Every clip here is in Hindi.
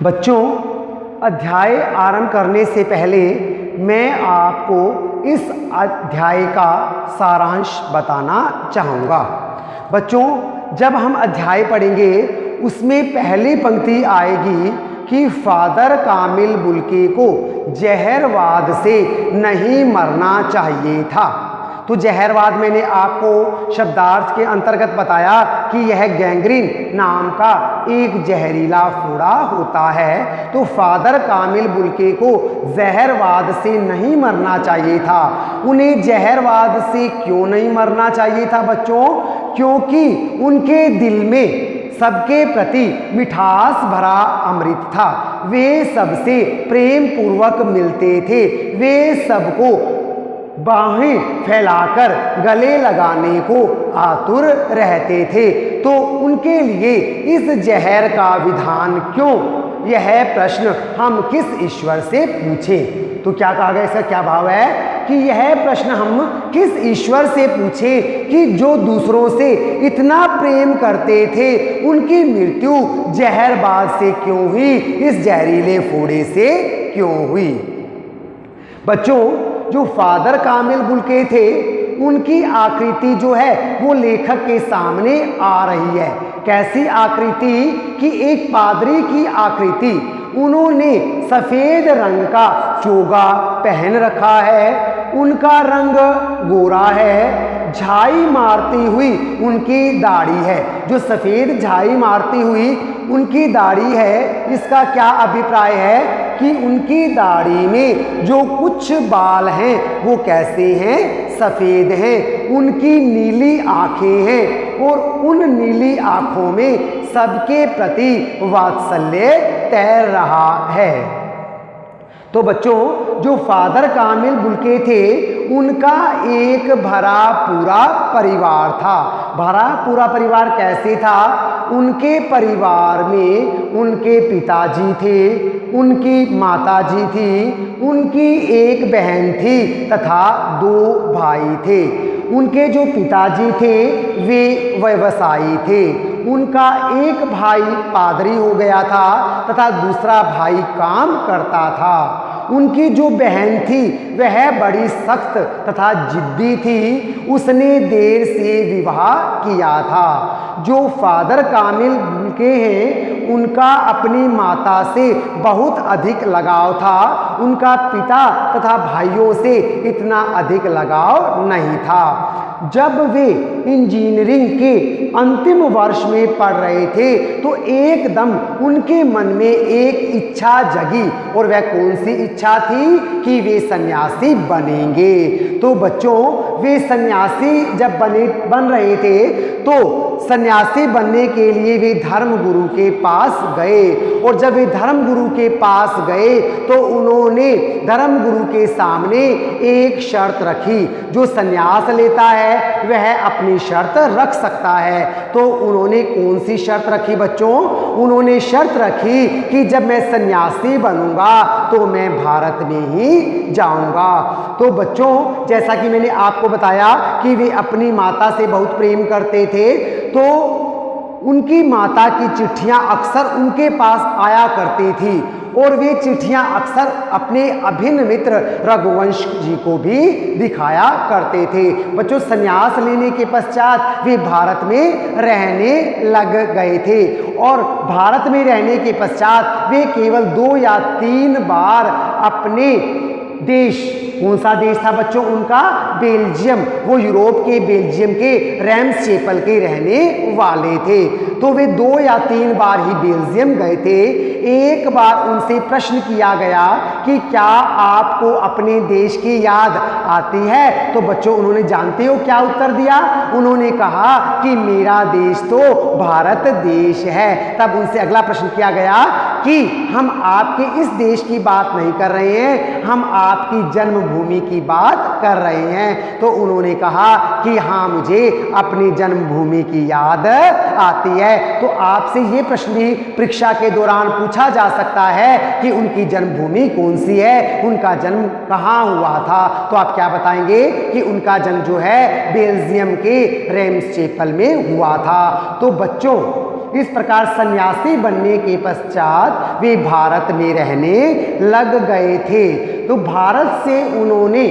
बच्चों, अध्याय आरंभ करने से पहले मैं आपको इस अध्याय का सारांश बताना चाहूँगा। बच्चों, जब हम अध्याय पढ़ेंगे उसमें पहली पंक्ति आएगी कि फादर कामिल बुल्के को जहरवाद से नहीं मरना चाहिए था। तो जहरवाद मैंने आपको शब्दार्थ के अंतर्गत बताया कि यह गैंग्रीन नाम का एक जहरीला फोड़ा होता है। तो फादर कामिल बुल्के को जहरवाद से नहीं मरना चाहिए था। उन्हें जहरवाद से क्यों नहीं मरना चाहिए था बच्चों? क्योंकि उनके दिल में सबके प्रति मिठास भरा अमृत था। वे सबसे प्रेम पूर्वक मिलते थे। वे सबको बाहें फैलाकर गले लगाने को आतुर रहते थे। तो उनके लिए इस जहर का विधान क्यों? यह प्रश्न हम किस ईश्वर से पूछें? तो क्या कहा गया, इसका क्या भाव है कि यह प्रश्न हम किस ईश्वर से पूछें कि जो दूसरों से इतना प्रेम करते थे, उनकी मृत्यु जहरबाद से क्यों हुई, इस जहरीले फोड़े से क्यों हुई? बच्चों, जो फादर कामिल बुल्के थे उनकी आकृति जो है वो लेखक के सामने आ रही है। कैसी आकृति? कि एक पादरी की आकृति। उन्होंने सफ़ेद रंग का चोगा पहन रखा है, उनका रंग गोरा है, झाई मारती हुई उनकी दाढ़ी है। जो सफ़ेद झाई मारती हुई उनकी दाढ़ी है, इसका क्या अभिप्राय है कि उनकी दाढ़ी में जो कुछ बाल हैं वो कैसे हैं? सफ़ेद हैं। उनकी नीली आँखें हैं और उन नीली आँखों में सबके प्रति वात्सल्य तैर रहा है। तो बच्चों, जो फादर कामिल बुल्के थे उनका एक भरा पूरा परिवार था। भरा पूरा परिवार कैसे था? उनके परिवार में उनके पिताजी थे, उनकी माताजी थी, उनकी एक बहन थी तथा 2 भाई थे। उनके जो पिताजी थे वे व्यवसायी थे। उनका एक भाई पादरी हो गया था तथा दूसरा भाई काम करता था। उनकी जो बहन थी वह बड़ी सख्त तथा जिद्दी थी। उसने देर से विवाह किया था। जो फादर कामिल बुल्के हैं उनका अपनी माता से बहुत अधिक लगाव था। उनका पिता तथा भाइयों से इतना अधिक लगाव नहीं था। जब वे इंजीनियरिंग के अंतिम वर्ष में पढ़ रहे थे तो एकदम उनके मन में एक इच्छा जगी, और वह कौन सी इच्छा थी? कि वे सन्यासी बनेंगे। तो बच्चों, वे सन्यासी जब बन रहे थे तो सन्यासी बनने के लिए वे धर्म गुरु के पास गए, और जब वे धर्म गुरु के पास गए तो उन्होंने धर्म गुरु के सामने एक शर्त रखी। जो सन्यास लेता है वह अपनी शर्त रख सकता है। तो उन्होंने कौन सी शर्त रखी बच्चों? उन्होंने शर्त रखी कि जब मैं सन्यासी बनूंगा तो मैं भारत में ही जाऊंगा। तो बच्चों, जैसा कि मैंने आपको बताया कि वे अपनी माता से बहुत प्रेम करते थे, तो उनकी माता की चिट्ठियां अक्सर उनके पास आया करती थी, और वे चिट्ठियां अक्सर अपने अभिन्न मित्र रघुवंश जी को भी दिखाया करते थे। बच्चों, संन्यास लेने के पश्चात वे भारत में रहने लग गए थे, और भारत में रहने के पश्चात वे केवल 2 या 3 बार अपने देश, कौन सा देश था बच्चों उनका? बेल्जियम। वो यूरोप के बेल्जियम के रेम्स चैपल के रहने वाले थे। तो वे 2 या 3 बार ही बेल्जियम गए थे। एक बार उनसे प्रश्न किया गया कि क्या आपको अपने देश की याद आती है? तो बच्चों, उन्होंने जानते हो क्या उत्तर दिया? उन्होंने कहा कि मेरा देश तो भारत देश है। तब उनसे अगला प्रश्न किया गया कि हम आपके इस देश की बात नहीं कर रहे हैं, हम आपकी जन्मभूमि की बात कर रहे हैं। तो उन्होंने कहा कि हाँ, मुझे अपनी जन्मभूमि की याद आती है। तो आपसे ये प्रश्न भी परीक्षा के दौरान पूछा जा सकता है कि उनकी जन्मभूमि कौन सी है, उनका जन्म कहाँ हुआ था? तो आप क्या बताएंगे कि उनका जन्म जो है बेल्जियम के रेम्स चैपल में हुआ था। तो बच्चों, इस प्रकार सन्यासी बनने के पश्चात वे भारत में रहने लग गए थे। तो भारत से उन्होंने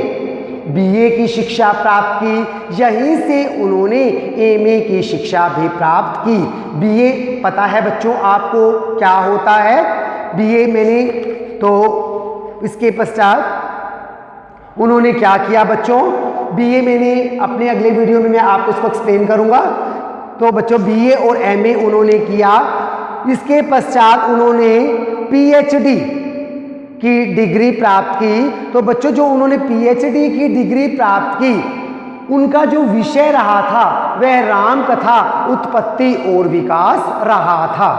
बीए की शिक्षा प्राप्त की, यहीं से उन्होंने एमए की शिक्षा भी प्राप्त की। बीए पता है बच्चों आपको क्या होता है? बीए मैंने तो इसके पश्चात उन्होंने क्या किया बच्चों? बीए मैंने अपने अगले वीडियो में मैं आपको इसको एक्सप्लेन करूंगा। तो बच्चों बीए और एमए उन्होंने किया, इसके पश्चात उन्होंने पीएचडी की डिग्री प्राप्त की। तो बच्चों जो उन्होंने पीएचडी की डिग्री प्राप्त की, उनका जो विषय रहा था वह रामकथा उत्पत्ति और विकास रहा था।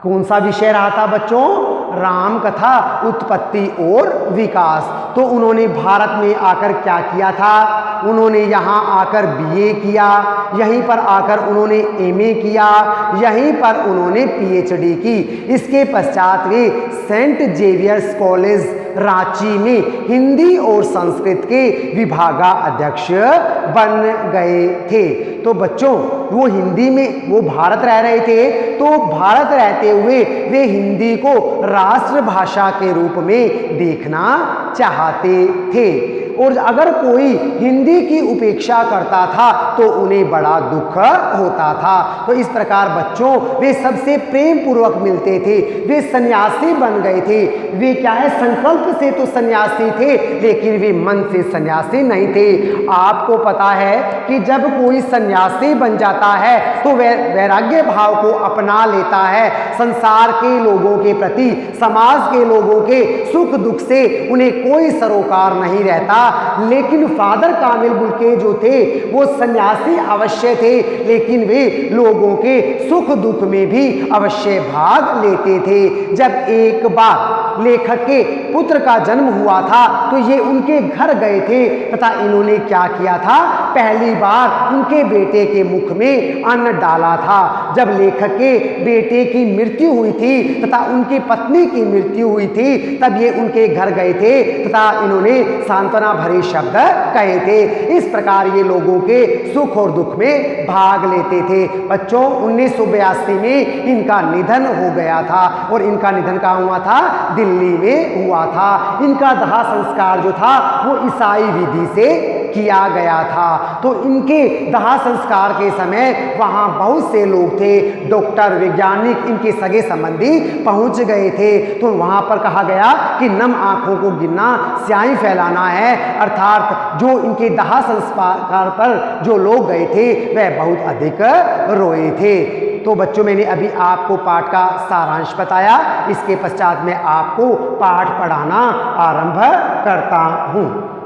कौन सा विषय रहा था बच्चों? रामकथा उत्पत्ति और विकास। तो उन्होंने भारत में आकर क्या किया था? उन्होंने यहाँ आकर बीए किया, यहीं पर आकर उन्होंने एमए किया, यहीं पर उन्होंने पीएचडी की। इसके पश्चात वे सेंट जेवियर्स कॉलेज रांची में हिंदी और संस्कृत के विभागाध्यक्ष बन गए थे। तो बच्चों वो हिंदी में वो भारत रह रहे थे, तो भारत रहते हुए वे हिंदी को राष्ट्रभाषा के रूप में देखना चाहते थे। और अगर कोई हिंदी की उपेक्षा करता था तो उन्हें बड़ा दुख होता था। तो इस प्रकार बच्चों वे सबसे प्रेम पूर्वक मिलते थे। वे सन्यासी बन गए थे। वे क्या है, संकल्प से तो सन्यासी थे लेकिन वे मन से सन्यासी नहीं थे। आपको पता है कि जब कोई सन्यासी बन जाता है तो वह वैराग्य भाव को अपना लेता है। संसार के लोगों के प्रति, समाज के लोगों के सुख दुख से उन्हें कोई सरोकार नहीं रहता। लेकिन फादर कामिल बुल्के जो थे वो सन्यासी अवश्य थे, लेकिन वे लोगों के सुख दुख में भी अवश्य भाग लेते थे। जब एक बार लेखक के पुत्र का जन्म हुआ था तो ये उनके घर गए थे तथा इन्होंने क्या किया था? पहली बार उनके बेटे के मुख में अन्न डाला था। जब लेखक के बेटे की मृत्यु हुई थी तथा उनकी पत्नी की मृत्यु हुई थी तब ये उनके घर गए थे तथा इन्होंने सांत्वना भरे शब्द कहे थे। इस प्रकार ये लोगों के सुख और दुख में भाग लेते थे। बच्चों 1982 में इनका निधन हो गया था और इनका निधन कहाँ हुआ था? दिल्ली में हुआ था। इनका दाह संस्कार जो था वो ईसाई विधि से किया गया था। तो इनके दाह संस्कार के समय वहां बहुत से लोग थे, डॉक्टर, वैज्ञानिक, इनके सगे संबंधी पहुंच गए थे। तो वहां पर कहा गया कि नम आंखों को गिनना स्याही फैलाना है, अर्थात जो इनके दाह संस्कार पर जो लोग गए थे वह बहुत अधिक रोए थे। तो बच्चों मैंने अभी आपको पाठ का सारांश बताया, इसके पश्चात मैं आपको पाठ पढ़ाना आरंभ करता हूं।